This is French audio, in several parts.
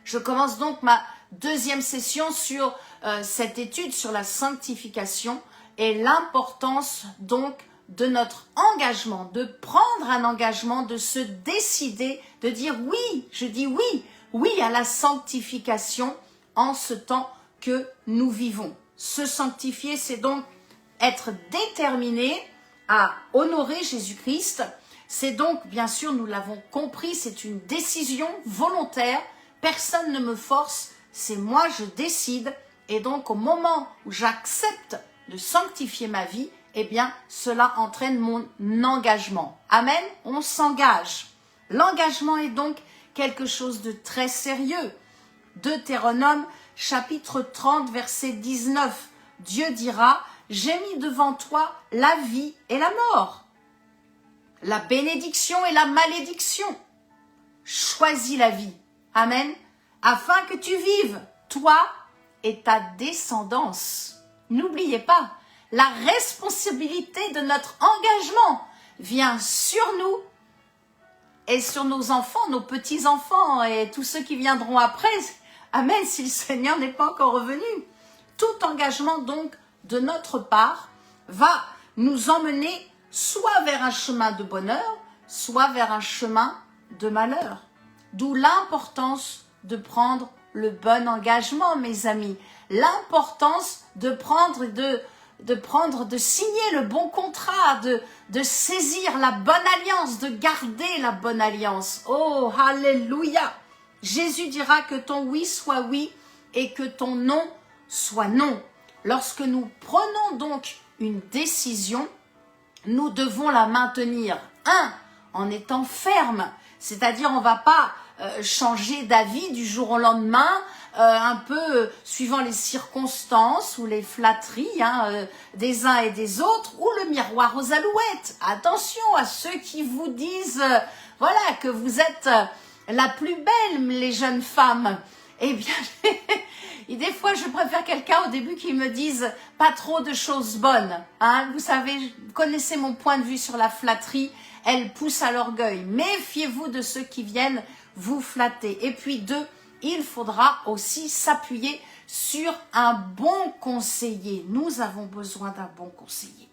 Je commence donc ma deuxième session sur cette étude sur la sanctification et l'importance donc de notre engagement, de prendre un engagement, de se décider, de dire oui, je dis oui, oui à la sanctification en ce temps que nous vivons. Se sanctifier, c'est donc être déterminé à honorer Jésus-Christ. C'est donc, bien sûr, nous l'avons compris, c'est une décision volontaire. Personne ne me force, c'est moi, je décide. Et donc, au moment où j'accepte de sanctifier ma vie, eh bien, cela entraîne mon engagement. Amen, on s'engage. L'engagement est donc quelque chose de très sérieux. Deutéronome, chapitre 30, verset 19. Dieu dira, j'ai mis devant toi la vie et la mort, la bénédiction et la malédiction. Choisis la vie. Amen. Afin que tu vives, toi et ta descendance. N'oubliez pas, la responsabilité de notre engagement vient sur nous et sur nos enfants, nos petits-enfants et tous ceux qui viendront après. Amen, si le Seigneur n'est pas encore revenu. Tout engagement donc de notre part va nous emmener soit vers un chemin de bonheur, soit vers un chemin de malheur. D'où l'importance de prendre le bon engagement, mes amis. L'importance de signer le bon contrat, de saisir la bonne alliance, de garder la bonne alliance. Oh, alléluia! Jésus dira que ton oui soit oui et que ton non soit non. Lorsque nous prenons donc une décision, nous devons la maintenir. En étant ferme, c'est-à-dire on ne va pas changer d'avis du jour au lendemain, un peu suivant les circonstances ou les flatteries des uns et des autres, ou le miroir aux alouettes. Attention à ceux qui vous disent voilà, que vous êtes la plus belle, les jeunes femmes. Eh bien, et des fois, je préfère quelqu'un au début qui me dise pas trop de choses bonnes. Vous savez, vous connaissez mon point de vue sur la flatterie, elle pousse à l'orgueil. Méfiez-vous de ceux qui viennent vous flatter. Et puis deux, il faudra aussi s'appuyer sur un bon conseiller. Nous avons besoin d'un bon conseiller.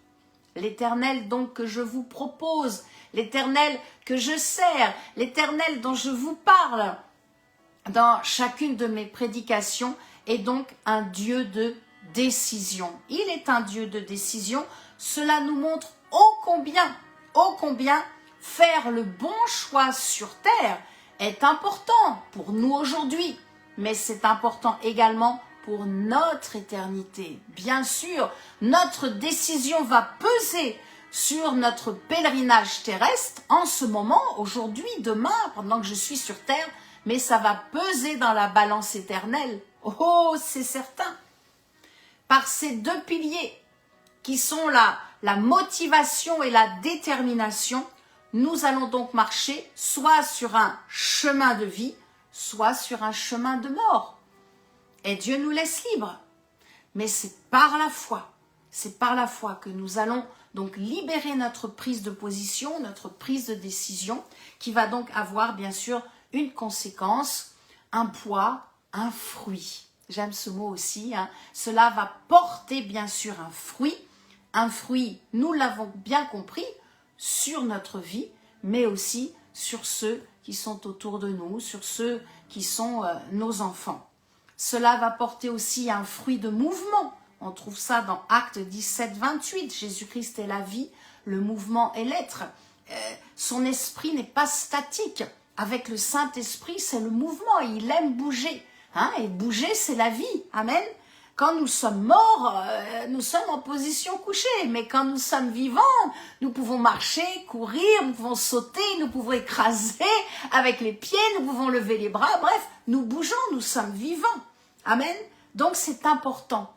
L'Éternel donc que je vous propose, l'Éternel que je sers, l'Éternel dont je vous parle dans chacune de mes prédications est donc un Dieu de décision. Il est un Dieu de décision. Cela nous montre ô combien faire le bon choix sur terre est important pour nous aujourd'hui, mais c'est important également pour notre éternité. Bien sûr, notre décision va peser sur notre pèlerinage terrestre en ce moment, aujourd'hui, demain, pendant que je suis sur terre, mais ça va peser dans la balance éternelle. Oh, c'est certain. Par ces deux piliers qui sont la motivation et la détermination, nous allons donc marcher soit sur un chemin de vie, soit sur un chemin de mort. Et Dieu nous laisse libres. Mais c'est par la foi que nous allons donc libérer notre prise de position, notre prise de décision, qui va donc avoir bien sûr une conséquence, un poids, un fruit. J'aime ce mot aussi. Cela va porter bien sûr un fruit, nous l'avons bien compris, sur notre vie, mais aussi sur ceux qui sont autour de nous, sur ceux qui sont nos enfants. Cela va porter aussi un fruit de mouvement. On trouve ça dans Actes 17, 28. Jésus-Christ est la vie, le mouvement est l'être. Son esprit n'est pas statique. Avec le Saint-Esprit, c'est le mouvement. Il aime bouger. Et bouger, c'est la vie. Amen. Quand nous sommes morts, nous sommes en position couchée. Mais quand nous sommes vivants, nous pouvons marcher, courir, nous pouvons sauter, nous pouvons écraser avec les pieds, nous pouvons lever les bras. Bref, nous bougeons, nous sommes vivants. Amen. Donc c'est important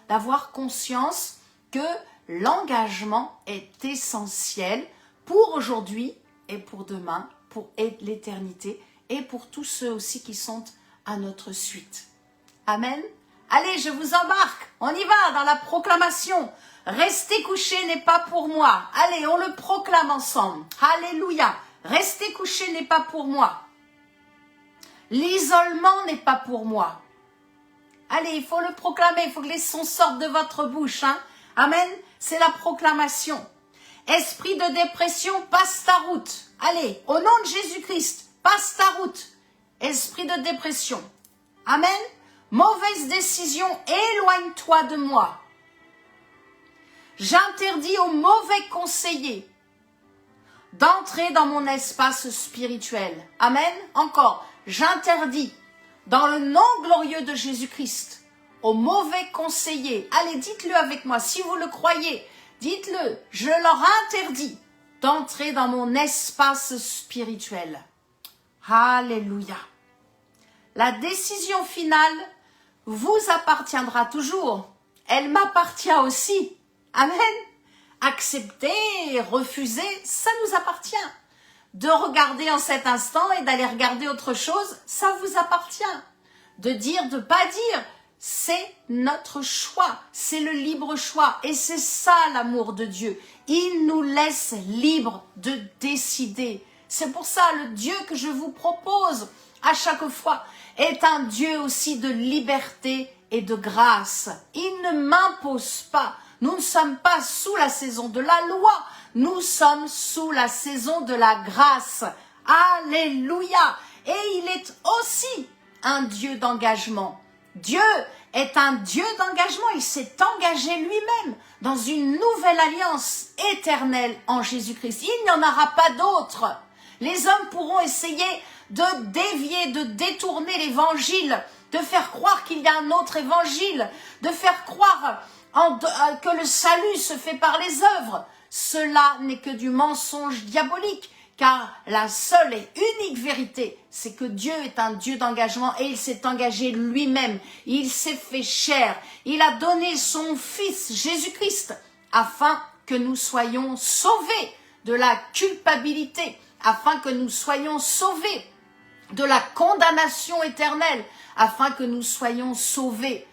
d'avoir conscience que l'engagement est essentiel pour aujourd'hui et pour demain, pour l'éternité et pour tous ceux aussi qui sont à notre suite. Amen. Allez, je vous embarque. On y va dans la proclamation. Rester couché n'est pas pour moi. Allez, on le proclame ensemble. Alléluia. Rester couché n'est pas pour moi. L'isolement n'est pas pour moi. Allez, il faut le proclamer, il faut que les sons sortent de votre bouche. Hein. Amen, c'est la proclamation. Esprit de dépression, passe ta route. Allez, au nom de Jésus-Christ, passe ta route. Esprit de dépression. Amen. Mauvaise décision, éloigne-toi de moi. J'interdis aux mauvais conseillers d'entrer dans mon espace spirituel. Amen. Encore, j'interdis dans le nom glorieux de Jésus-Christ aux mauvais conseillers. Allez, dites-le avec moi. Si vous le croyez, dites-le. Je leur interdis d'entrer dans mon espace spirituel. Alléluia. La décision finale vous appartiendra toujours. Elle m'appartient aussi. Amen. Accepter, refuser, ça nous appartient. De regarder en cet instant et d'aller regarder autre chose, ça vous appartient. De dire, de pas dire, c'est notre choix. C'est le libre choix. Et c'est ça l'amour de Dieu. Il nous laisse libres de décider. C'est pour ça le Dieu que je vous propose à chaque fois est un Dieu aussi de liberté et de grâce. Il ne m'impose pas. Nous ne sommes pas sous la saison de la loi. Nous sommes sous la saison de la grâce. Alléluia. Et il est aussi un Dieu d'engagement. Dieu est un Dieu d'engagement. Il s'est engagé lui-même dans une nouvelle alliance éternelle en Jésus-Christ. Il n'y en aura pas d'autre. Les hommes pourront essayer de dévier, de détourner l'évangile, de faire croire qu'il y a un autre évangile, de faire croire que le salut se fait par les œuvres. Cela n'est que du mensonge diabolique, car la seule et unique vérité, c'est que Dieu est un Dieu d'engagement et il s'est engagé lui-même. Il s'est fait chair. Il a donné son Fils Jésus-Christ afin que nous soyons sauvés de la culpabilité, afin que nous soyons sauvés de la condamnation éternelle, afin que nous soyons sauvés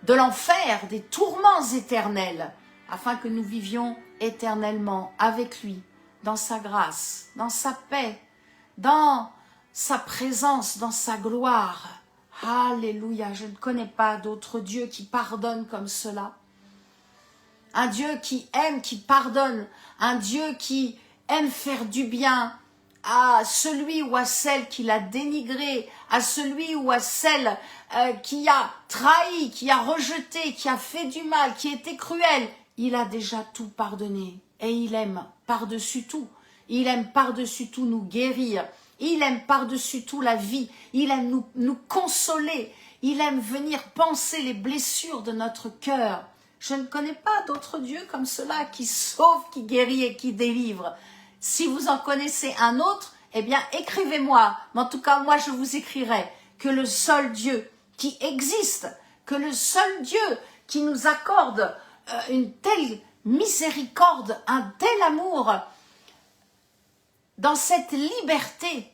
de l'enfer, des tourments éternels, afin que nous vivions éternellement avec lui, dans sa grâce, dans sa paix, dans sa présence, dans sa gloire. Alléluia, je ne connais pas d'autre Dieu qui pardonne comme cela. Un Dieu qui aime, qui pardonne, un Dieu qui aime faire du bien à celui ou à celle qui l'a dénigré, à celui ou à celle qui a trahi, qui a rejeté, qui a fait du mal, qui était cruel. Il a déjà tout pardonné et il aime par-dessus tout. Il aime par-dessus tout nous guérir. Il aime par-dessus tout la vie. Il aime nous consoler. Il aime venir panser les blessures de notre cœur. Je ne connais pas d'autre Dieu comme cela qui sauve, qui guérit et qui délivre. Si vous en connaissez un autre, eh bien écrivez-moi. Mais en tout cas, moi je vous écrirai que le seul Dieu qui existe, que le seul Dieu qui nous accorde une telle miséricorde, un tel amour, dans cette liberté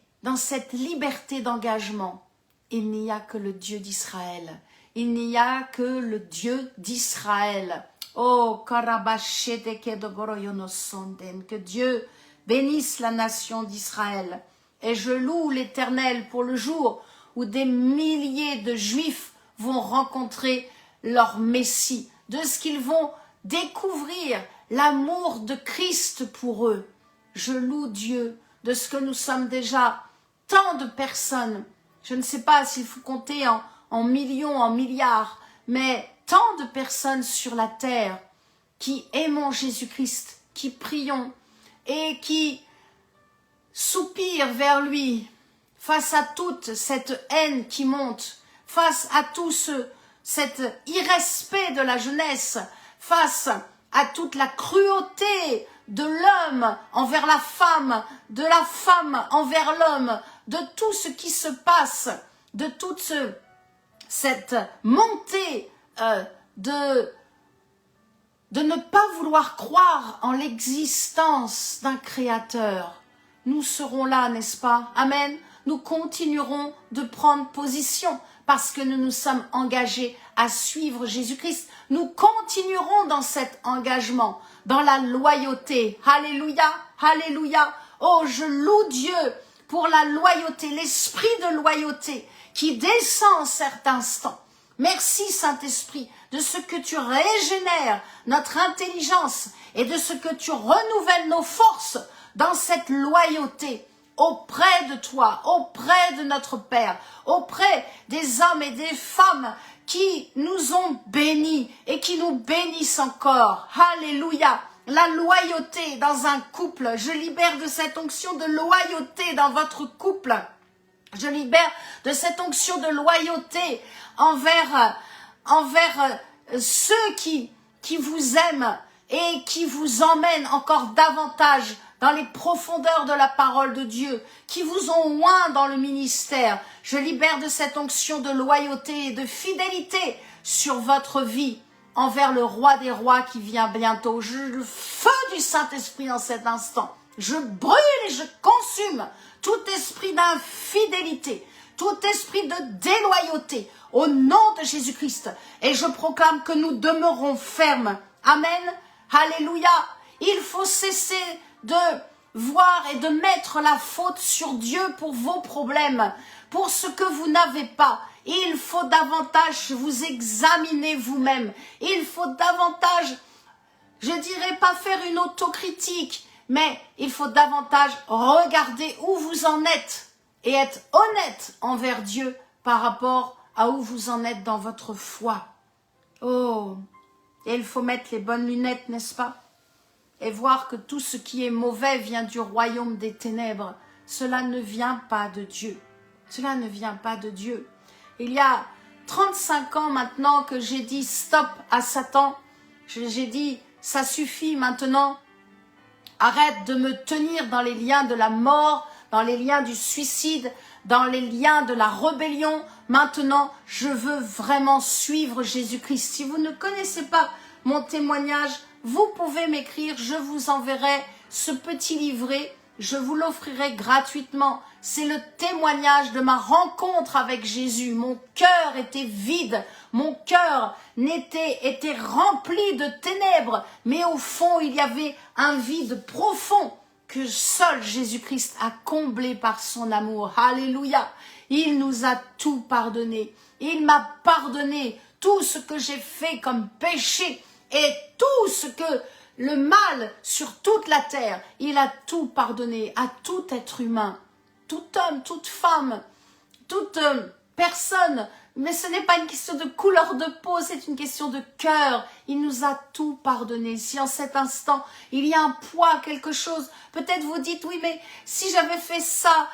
d'engagement, il n'y a que le Dieu d'Israël. Il n'y a que le Dieu d'Israël. Oh, que Dieu bénisse la nation d'Israël. Et je loue l'Éternel pour le jour où des milliers de Juifs vont rencontrer leur Messie, de ce qu'ils vont découvrir l'amour de Christ pour eux. Je loue Dieu de ce que nous sommes déjà tant de personnes. Je ne sais pas s'il faut compter en millions, en milliards, mais tant de personnes sur la terre qui aimons Jésus-Christ, qui prions et qui soupirent vers lui face à toute cette haine qui monte, face à tout cet irrespect de la jeunesse, face à toute la cruauté de l'homme envers la femme, de la femme envers l'homme, de tout ce qui se passe, de toute cette montée de ne pas vouloir croire en l'existence d'un Créateur. Nous serons là, n'est-ce pas? Amen. Nous continuerons de prendre position parce que nous nous sommes engagés à suivre Jésus-Christ. Nous continuerons dans cet engagement, dans la loyauté. Alléluia, alléluia. Oh, je loue Dieu pour la loyauté, l'esprit de loyauté qui descend en cet instant. Merci Saint-Esprit de ce que tu régénères notre intelligence et de ce que tu renouvelles nos forces dans cette loyauté auprès de toi, auprès de notre Père, auprès des hommes et des femmes qui nous ont bénis et qui nous bénissent encore. Alléluia. La loyauté dans un couple, je libère de cette onction de loyauté dans votre couple. Je libère de cette onction de loyauté envers ceux qui vous aiment et qui vous emmènent encore davantage dans les profondeurs de la parole de Dieu, qui vous ont oint dans le ministère. Je libère de cette onction de loyauté et de fidélité sur votre vie envers le roi des rois qui vient bientôt. Le feu du Saint-Esprit en cet instant. Je brûle et je consume tout esprit d'infidélité, tout esprit de déloyauté au nom de Jésus-Christ. Et je proclame que nous demeurons fermes. Amen. Alléluia. Il faut cesser de voir et de mettre la faute sur Dieu pour vos problèmes, pour ce que vous n'avez pas. Il faut davantage vous examiner vous-même. Il faut davantage, je dirais pas faire une autocritique, mais il faut davantage regarder où vous en êtes et être honnête envers Dieu par rapport à où vous en êtes dans votre foi. Oh, et il faut mettre les bonnes lunettes, n'est-ce pas? Et voir que tout ce qui est mauvais vient du royaume des ténèbres. Cela ne vient pas de Dieu. Cela ne vient pas de Dieu. Il y a 35 ans maintenant que j'ai dit stop à Satan. J'ai dit ça suffit maintenant. Arrête de me tenir dans les liens de la mort, dans les liens du suicide, dans les liens de la rébellion. Maintenant, je veux vraiment suivre Jésus-Christ. Si vous ne connaissez pas mon témoignage, vous pouvez m'écrire, je vous enverrai ce petit livret, je vous l'offrirai gratuitement. C'est le témoignage de ma rencontre avec Jésus. Mon cœur était vide, mon cœur était rempli de ténèbres, mais au fond, il y avait un vide profond que seul Jésus-Christ a comblé par son amour. Alléluia. Il nous a tout pardonné. Il m'a pardonné tout ce que j'ai fait comme péché et tout ce que le mal sur toute la terre, il a tout pardonné à tout être humain, tout homme, toute femme, toute personne. Mais ce n'est pas une question de couleur de peau, c'est une question de cœur. Il nous a tout pardonné. Si en cet instant, il y a un poids, quelque chose, peut-être vous dites, oui, mais si j'avais fait ça,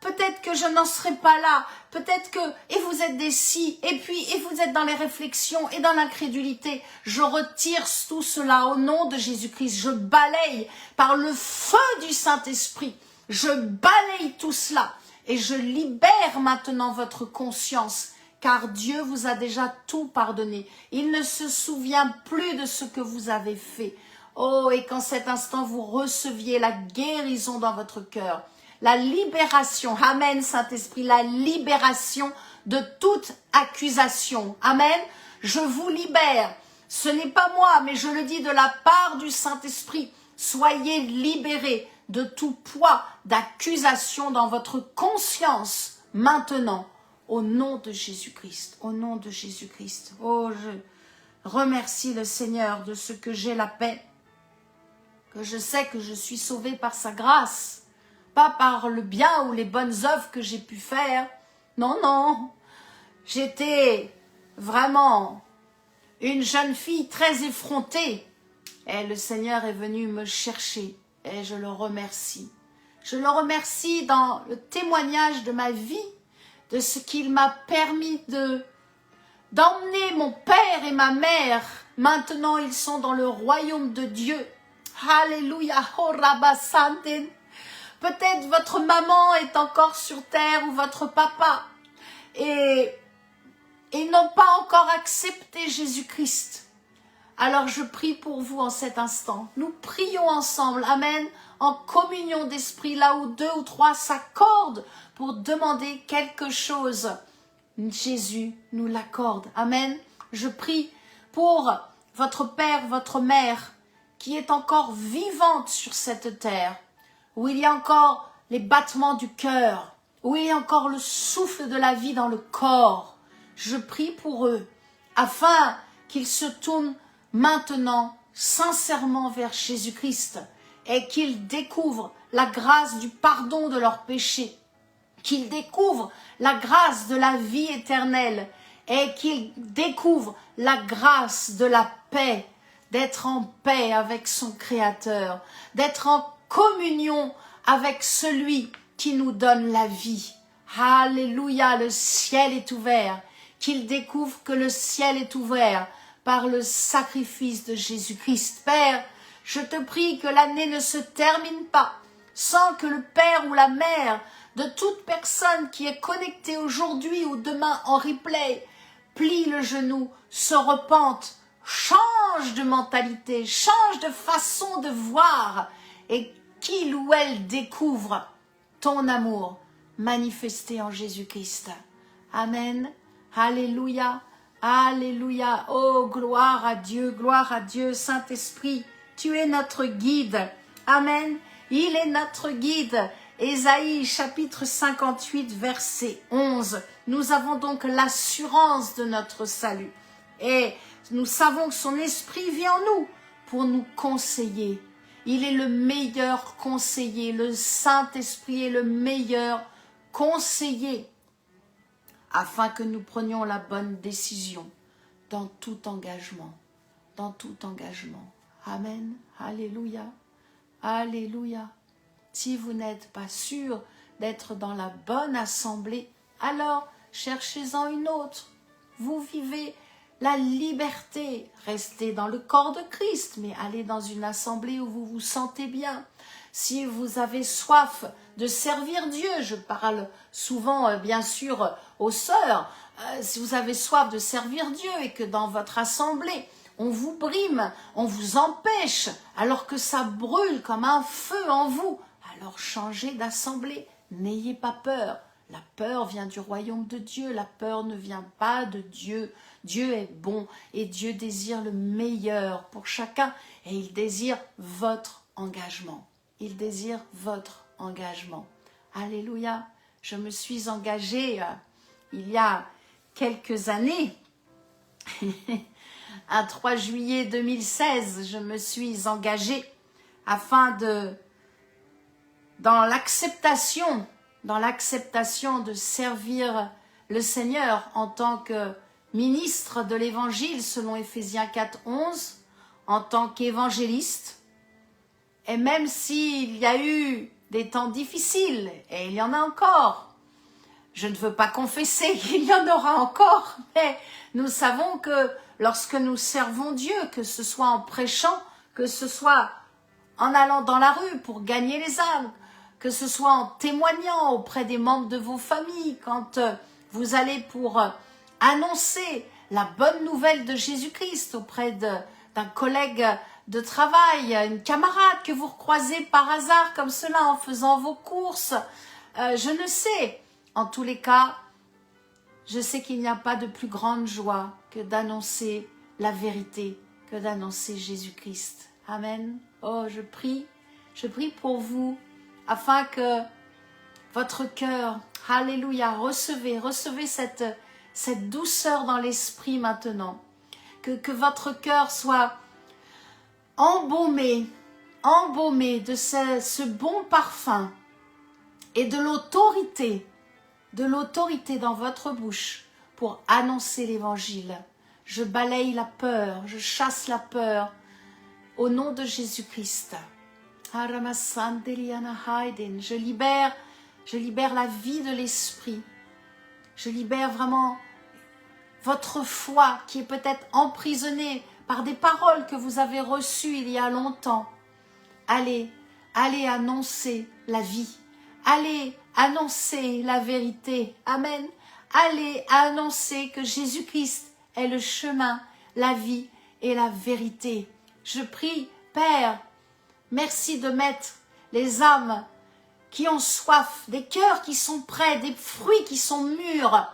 peut-être que je n'en serais pas là, peut-être que, et vous êtes des si, et vous êtes dans les réflexions et dans l'incrédulité. Je retire tout cela au nom de Jésus-Christ. Je balaye par le feu du Saint-Esprit. Je balaye tout cela et je libère maintenant votre conscience, car Dieu vous a déjà tout pardonné. Il ne se souvient plus de ce que vous avez fait. Oh, et qu'en cet instant, vous receviez la guérison dans votre cœur. La libération, amen Saint-Esprit, la libération de toute accusation, amen. Je vous libère, ce n'est pas moi, mais je le dis de la part du Saint-Esprit. Soyez libérés de tout poids d'accusation dans votre conscience maintenant, au nom de Jésus-Christ, au nom de Jésus-Christ. Oh, je remercie le Seigneur de ce que j'ai la paix, que je sais que je suis sauvée par sa grâce, pas par le bien ou les bonnes œuvres que j'ai pu faire. Non, non. J'étais vraiment une jeune fille très effrontée. Et le Seigneur est venu me chercher. Et je le remercie. Je le remercie dans le témoignage de ma vie, de ce qu'il m'a permis d'emmener mon père et ma mère. Maintenant, ils sont dans le royaume de Dieu. Alléluia. Oh, Rabba Santen. Peut-être votre maman est encore sur terre ou votre papa et n'ont pas encore accepté Jésus-Christ. Alors je prie pour vous en cet instant. Nous prions ensemble, amen, en communion d'esprit, là où 2 ou 3 s'accordent pour demander quelque chose. Jésus nous l'accorde, amen. Je prie pour votre père, votre mère, qui est encore vivante sur cette terre, où il y a encore les battements du cœur, où il y a encore le souffle de la vie dans le corps. Je prie pour eux, afin qu'ils se tournent maintenant sincèrement vers Jésus-Christ et qu'ils découvrent la grâce du pardon de leurs péchés, qu'ils découvrent la grâce de la vie éternelle et qu'ils découvrent la grâce de la paix, d'être en paix avec son Créateur, d'être en communion avec celui qui nous donne la vie. Alléluia, le ciel est ouvert, qu'ils découvrent que le ciel est ouvert par le sacrifice de Jésus-Christ. Père, je te prie que l'année ne se termine pas sans que le père ou la mère de toute personne qui est connectée aujourd'hui ou demain en replay plie le genou, se repente, change de mentalité, change de façon de voir et qu'il ou elle découvre ton amour manifesté en Jésus-Christ. Amen. Alléluia. Alléluia. Oh, gloire à Dieu, Saint-Esprit. Tu es notre guide. Amen. Il est notre guide. Ésaïe chapitre 58 verset 11. Nous avons donc l'assurance de notre salut. Et nous savons que son esprit vit en nous pour nous conseiller. Il est le meilleur conseiller. Le Saint-Esprit est le meilleur conseiller afin que nous prenions la bonne décision dans tout engagement. Dans tout engagement. Amen. Alléluia. Alléluia. Si vous n'êtes pas sûr d'être dans la bonne assemblée, alors cherchez-en une autre. Vous vivez la liberté. Restez dans le corps de Christ, mais allez dans une assemblée où vous vous sentez bien. Si vous avez soif de servir Dieu, je parle souvent bien sûr aux sœurs, si vous avez soif de servir Dieu et que dans votre assemblée, on vous brime, on vous empêche, alors que ça brûle comme un feu en vous, alors changez d'assemblée, n'ayez pas peur. La peur vient du royaume de Dieu, la peur ne vient pas de Dieu. Dieu est bon et Dieu désire le meilleur pour chacun et il désire votre engagement. Il désire votre engagement. Alléluia, je me suis engagée il y a quelques années, un 3 juillet 2016, je me suis engagée afin dans l'acceptation de servir le Seigneur en tant que ministre de l'Évangile selon Éphésiens 4:11, en tant qu'évangéliste. Et même s'il y a eu des temps difficiles, et il y en a encore, je ne veux pas confesser qu'il y en aura encore, mais nous savons que lorsque nous servons Dieu, que ce soit en prêchant, que ce soit en allant dans la rue pour gagner les âmes, que ce soit en témoignant auprès des membres de vos familles, quand vous allez pour annoncer la bonne nouvelle de Jésus-Christ auprès d'un collègue de travail, une camarade que vous recroisez par hasard comme cela en faisant vos courses, je ne sais. En tous les cas, je sais qu'il n'y a pas de plus grande joie que d'annoncer la vérité, que d'annoncer Jésus-Christ. Amen. Oh, je prie pour vous, afin que votre cœur, alléluia, recevez cette douceur dans l'esprit maintenant, que votre cœur soit embaumé de ce bon parfum et de l'autorité dans votre bouche pour annoncer l'évangile. Je balaye la peur, je chasse la peur au nom de Jésus-Christ. Je libère la vie de l'esprit. Je libère vraiment votre foi qui est peut-être emprisonnée par des paroles que vous avez reçues il y a longtemps. Allez annoncer la vie. Allez annoncer la vérité. Amen. Allez annoncer que Jésus-Christ est le chemin, la vie et la vérité. Je prie, Père, merci de mettre les âmes qui ont soif, des cœurs qui sont prêts, des fruits qui sont mûrs,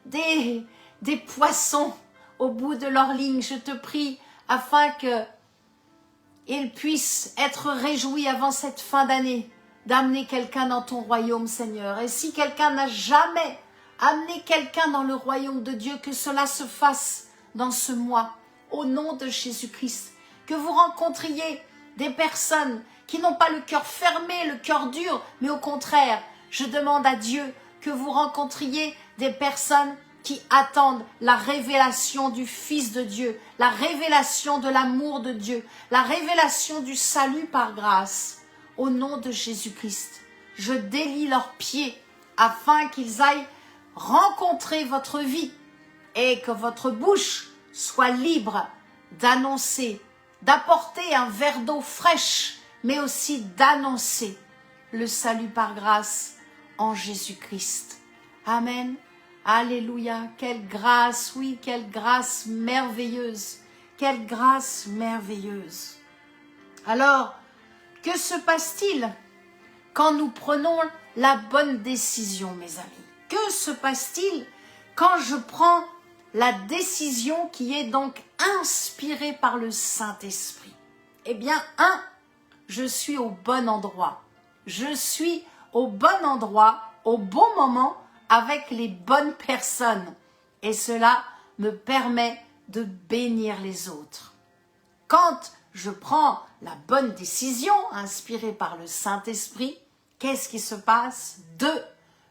des poissons au bout de leur ligne. Je te prie afin qu'ils puissent être réjouis avant cette fin d'année d'amener quelqu'un dans ton royaume, Seigneur. Et si quelqu'un n'a jamais amené quelqu'un dans le royaume de Dieu, que cela se fasse dans ce mois, au nom de Jésus-Christ. Que vous rencontriez des personnes qui n'ont pas le cœur fermé, le cœur dur, mais au contraire, je demande à Dieu que vous rencontriez des personnes qui attendent la révélation du Fils de Dieu, la révélation de l'amour de Dieu, la révélation du salut par grâce. Au nom de Jésus-Christ, je délie leurs pieds afin qu'ils aillent rencontrer votre vie et que votre bouche soit libre d'annoncer, d'apporter un verre d'eau fraîche, mais aussi d'annoncer le salut par grâce en Jésus-Christ. Amen. Alléluia. Quelle grâce, oui, quelle grâce merveilleuse. Quelle grâce merveilleuse. Alors, que se passe-t-il quand nous prenons la bonne décision, mes amis? Que se passe-t-il quand je prends la décision qui est donc inspirée par le Saint-Esprit? Eh bien, je suis au bon endroit. Je suis au bon endroit, au bon moment, avec les bonnes personnes. Et cela me permet de bénir les autres. Quand je prends la bonne décision, inspirée par le Saint-Esprit, qu'est-ce qui se passe?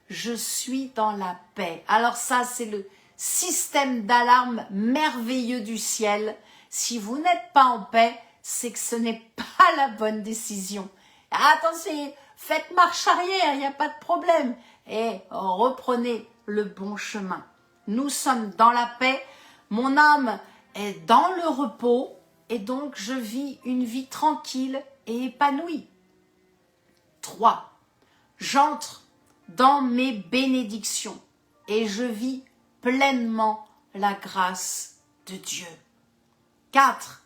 Je suis dans la paix. Alors ça, c'est le système d'alarme merveilleux du ciel. Si vous n'êtes pas en paix, c'est que ce n'est pas la bonne décision. Attention, faites marche arrière, il n'y a pas de problème. Et reprenez le bon chemin. Nous sommes dans la paix, mon âme est dans le repos et donc je vis une vie tranquille et épanouie. 3. J'entre dans mes bénédictions et je vis pleinement la grâce de Dieu. 4.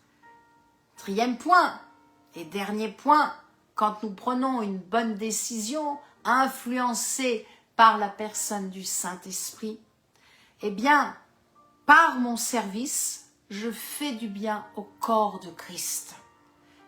Quatrième point et dernier point, quand nous prenons une bonne décision, influencée par la personne du Saint-Esprit, eh bien, par mon service, je fais du bien au corps de Christ.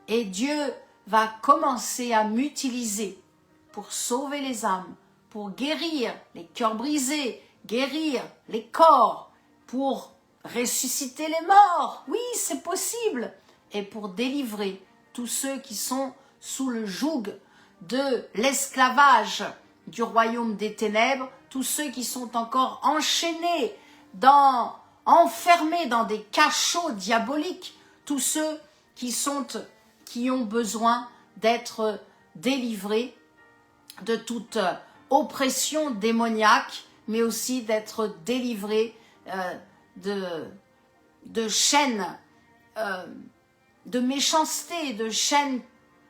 Et Dieu va commencer à m'utiliser pour sauver les âmes, pour guérir les cœurs brisés, guérir les corps, pour ressusciter les morts. Oui, c'est possible. Et pour délivrer tous ceux qui sont sous le joug de l'esclavage du royaume des ténèbres, tous ceux qui sont encore enchaînés, enfermés dans des cachots diaboliques, tous ceux qui ont besoin d'être délivrés de toute oppression démoniaque, mais aussi d'être délivrés de chaînes de méchanceté, de chaînes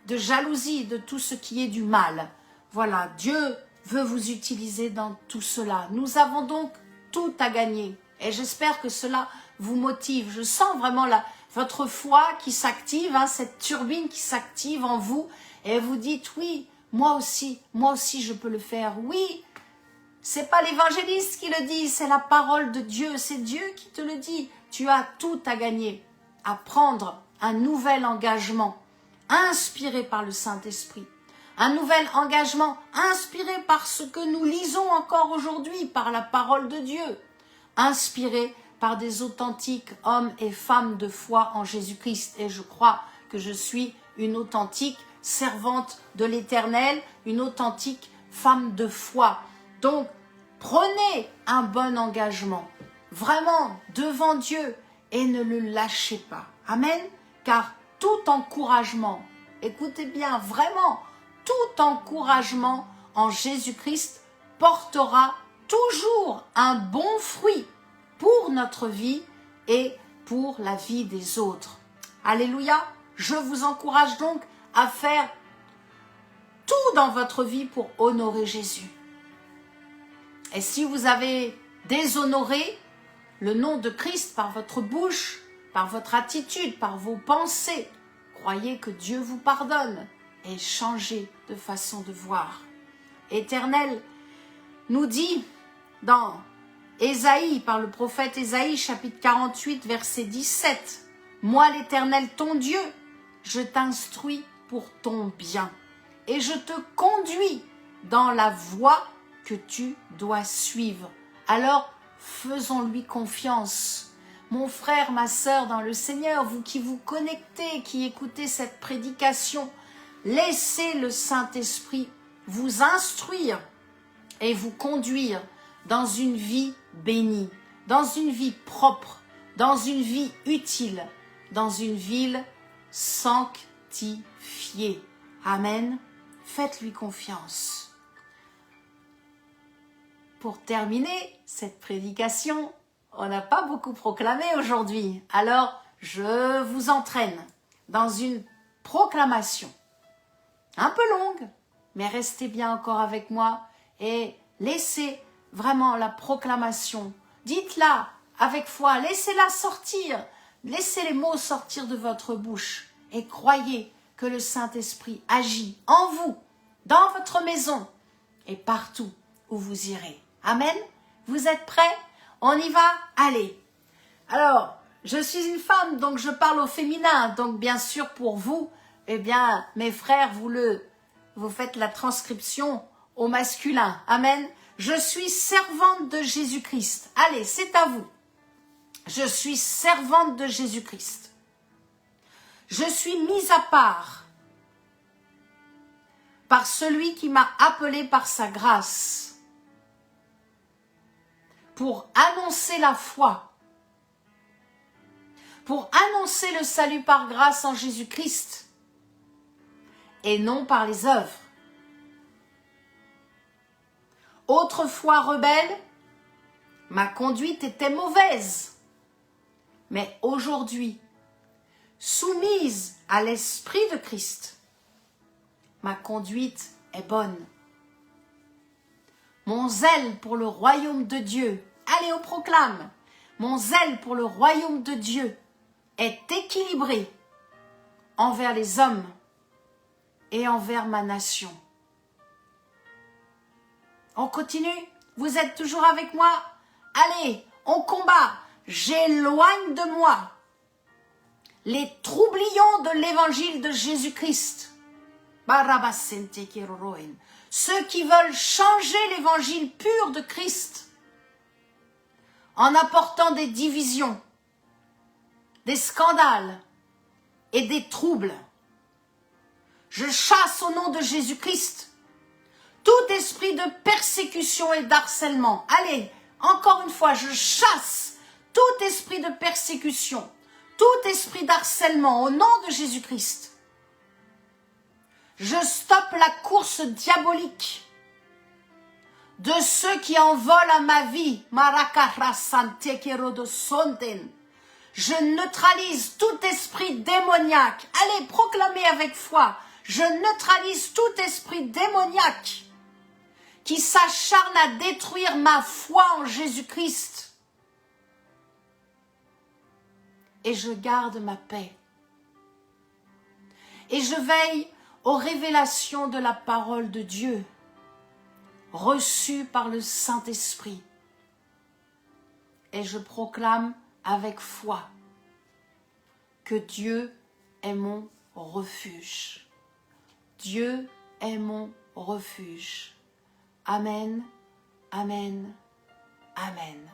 de jalousie, de tout ce qui est du mal. Voilà, Dieu veut vous utiliser dans tout cela. Nous avons donc tout à gagner. Et j'espère que cela vous motive. Je sens vraiment votre foi qui s'active, cette turbine qui s'active en vous. Et vous dites, oui, moi aussi je peux le faire. Oui, c'est pas l'évangéliste qui le dit, c'est la parole de Dieu. C'est Dieu qui te le dit. Tu as tout à gagner, à prendre un nouvel engagement inspiré par le Saint-Esprit. Un nouvel engagement inspiré par ce que nous lisons encore aujourd'hui, par la parole de Dieu. Inspiré par des authentiques hommes et femmes de foi en Jésus-Christ. Et je crois que je suis une authentique servante de l'Éternel, une authentique femme de foi. Donc, prenez un bon engagement, vraiment, devant Dieu, et ne le lâchez pas. Amen. Car tout encouragement, écoutez bien, vraiment, tout encouragement en Jésus-Christ portera toujours un bon fruit pour notre vie et pour la vie des autres. Alléluia. Je vous encourage donc à faire tout dans votre vie pour honorer Jésus. Et si vous avez déshonoré le nom de Christ par votre bouche, par votre attitude, par vos pensées, croyez que Dieu vous pardonne et changez de façon de voir. Éternel nous dit dans Ésaïe, par le prophète Ésaïe, chapitre 48, verset 17, « Moi l'Éternel ton Dieu, je t'instruis pour ton bien, et je te conduis dans la voie que tu dois suivre. Alors, faisons-lui confiance. Mon frère, ma sœur dans le Seigneur, vous qui vous connectez, qui écoutez cette prédication, laissez le Saint-Esprit vous instruire et vous conduire dans une vie bénie, dans une vie propre, dans une vie utile, dans une ville sanctifiée. Amen. Faites-lui confiance. Pour terminer cette prédication, on n'a pas beaucoup proclamé aujourd'hui. Alors, je vous entraîne dans une proclamation un peu longue, mais restez bien encore avec moi et laissez vraiment la proclamation. Dites-la avec foi, laissez-la sortir, laissez les mots sortir de votre bouche et croyez que le Saint-Esprit agit en vous, dans votre maison et partout où vous irez. Amen. Vous êtes prêts? On y va? Allez. Alors, je suis une femme, donc je parle au féminin. Donc, bien sûr, pour vous, eh bien, mes frères, vous faites la transcription au masculin. Amen. Je suis servante de Jésus-Christ. Allez, c'est à vous. Je suis servante de Jésus-Christ. Je suis mise à part par celui qui m'a appelé par sa grâce pour annoncer la foi, pour annoncer le salut par grâce en Jésus-Christ et non par les œuvres. Autrefois rebelle, ma conduite était mauvaise, mais aujourd'hui, soumise à l'Esprit de Christ, ma conduite est bonne. Mon zèle pour le royaume de Dieu, allez, on proclame, mon zèle pour le royaume de Dieu est équilibré envers les hommes et envers ma nation. On continue? Vous êtes toujours avec moi? Allez, on combat. J'éloigne de moi les troublions de l'évangile de Jésus-Christ. Ceux qui veulent changer l'évangile pur de Christ en apportant des divisions, des scandales et des troubles. Je chasse au nom de Jésus-Christ tout esprit de persécution et d'harcèlement. Allez, encore une fois, je chasse tout esprit de persécution, tout esprit d'harcèlement au nom de Jésus-Christ. Je stoppe la course diabolique de ceux qui en volent à ma vie. Je neutralise tout esprit démoniaque. Allez, proclamez avec foi. Je neutralise tout esprit démoniaque qui s'acharne à détruire ma foi en Jésus-Christ. Et je garde ma paix. Et je veille aux révélations de la parole de Dieu, reçue par le Saint-Esprit. Et je proclame avec foi que Dieu est mon refuge. Dieu est mon refuge. Amen, amen, amen.